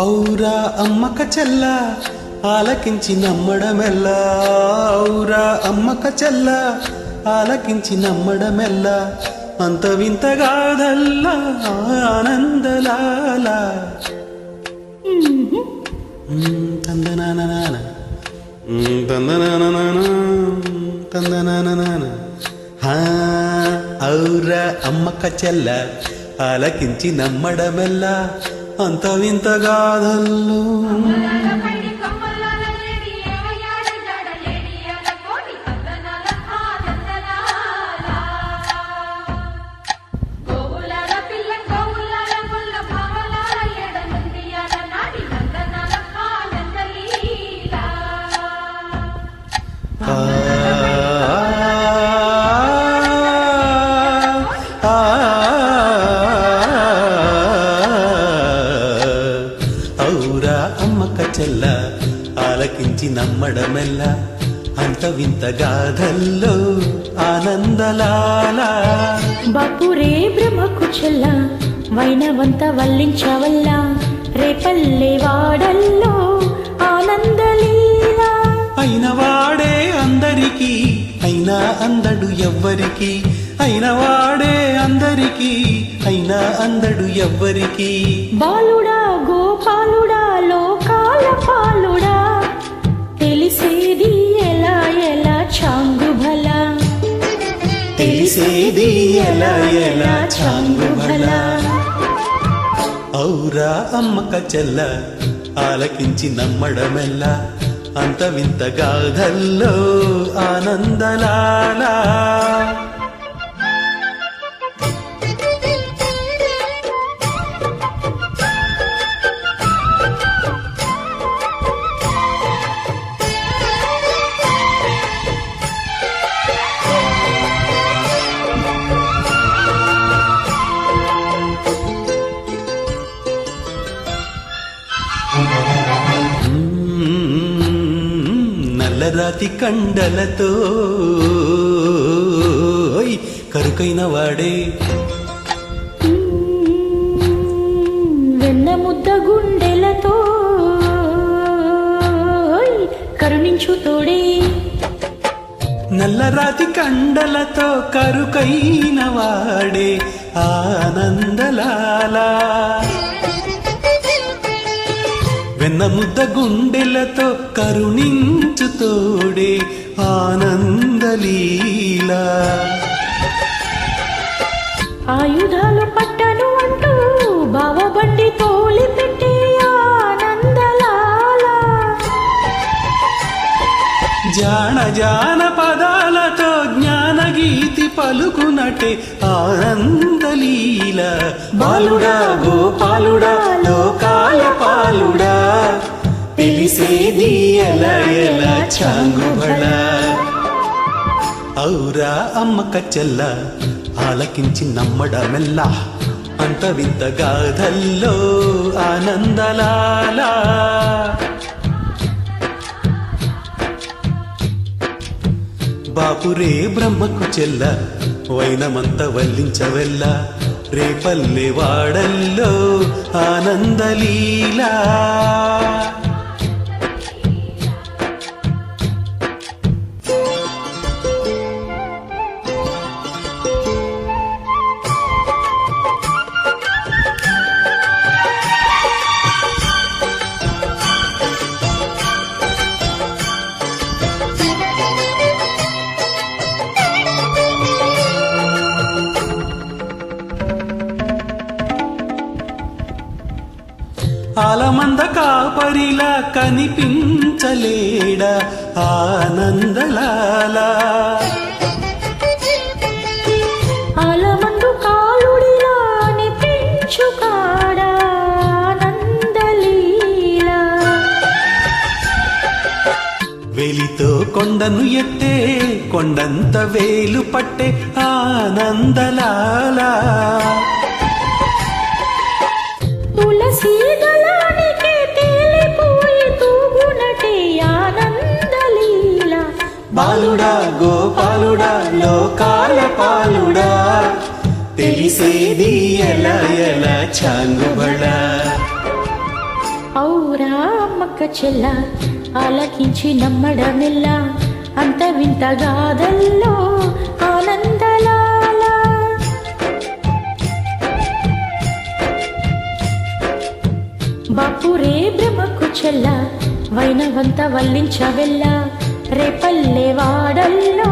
ఔరా అమ్మక చెల్ల ఆలకించి నమ్మడమెల్లా, ఔరా అమ్మక చెల్ల ఆలకించి నమ్మడమెల్లా, అంత వింతగాదల్లా ఆనందలాల. తందనాన తందనాన తందనాన. ఔరా అమ్మక చెల్ల ఆలకించి నమ్మడమెల్లా, అంత వింతగాదల్లు. ఔరా అమ్మక చెల్ల ఆలకించి నమ్మడమెల్లా, అంత వింత గాథల్లో ఆనందలాల. బాపురే బ్రహ్మకు చెల్ల వైనవంత వల్లించవల్ల, రేపల్లె వాడల్లో ఆనందలీలా. అయిన వాడే అందరికీ అయినా అందడు ఎవ్వరికి, అయిన వాడే అందరికీ అయినా అందడు ఎవ్వరికి. బాలుడా గోపాలుడా లోకాల పాలుడా, తెలిసేది ఎలా ఎలా చాంగు భలా, తెలిసేది ఎలా ఎలా చాంగు భలా. ఔరా అమ్మక చెల్ల ఆలకించి నమ్మడమెల్లా, అంత వింత గాథల్లో ఆనందలాల. నల్లరాతి కండలతో కరుకైన వాడే, వెన్న ముద్ద గుండెలతో కరుణించు తోడే. నల్లరాతి కండలతో కరుకైన వాడే ఆనందలాల. వెన్న ముద్ద గుండెలతో కరుణించు తోడే ఆనందలీలా. ఆయుధాలు పట్టను అంటూ బావబండి తోలి పెట్టి ఆనందలాల. జాన జాన పదాలతో జ్ఞానగీతి పలుకునటే ఆనందలీల. బాలుడా గోపాలుడా లోకాల పాలుడా, తెలిసేది ఎలా ఎలా చాంగు భళా. ఔరా అమ్మక చెల్ల ఆలకించి నమ్మడమెల్లా, అంత వింత గాథల్లో ఆనందలాల. బాపురే బ్రహ్మకు చెల్ల వైనమంత వల్లించవెల్లా, రేపల్లె వాడల్లో ఆనందలీలా. ఆలమంద కాపరిలా కనిపించలేడా ఆనందలాల. ఆలమందు కాలుడిలా అనిపించుకాడా ఆనందలీలా. వేలితో కొండను ఎత్తే కొండంత వేలు పట్టే ఆనందలాల. తులసి దళానికే తేలిపోయి తూగునటే ఆనందలీలా. బాలుడా గోపాలుడా లోకాల పాలుడా తెలిసేది ఎలా ఎలా చాంగుబడా. ఔరా అమ్మక్క చెల్ల ఆలకించి నమ్మడమెల్లా అంత వింత గాథల్లో ఆనందలాల. బాపురే బ్రహ్మకు చెల్ల వైనవంత వల్లించవెల్ల రేపల్లె వాడల్లో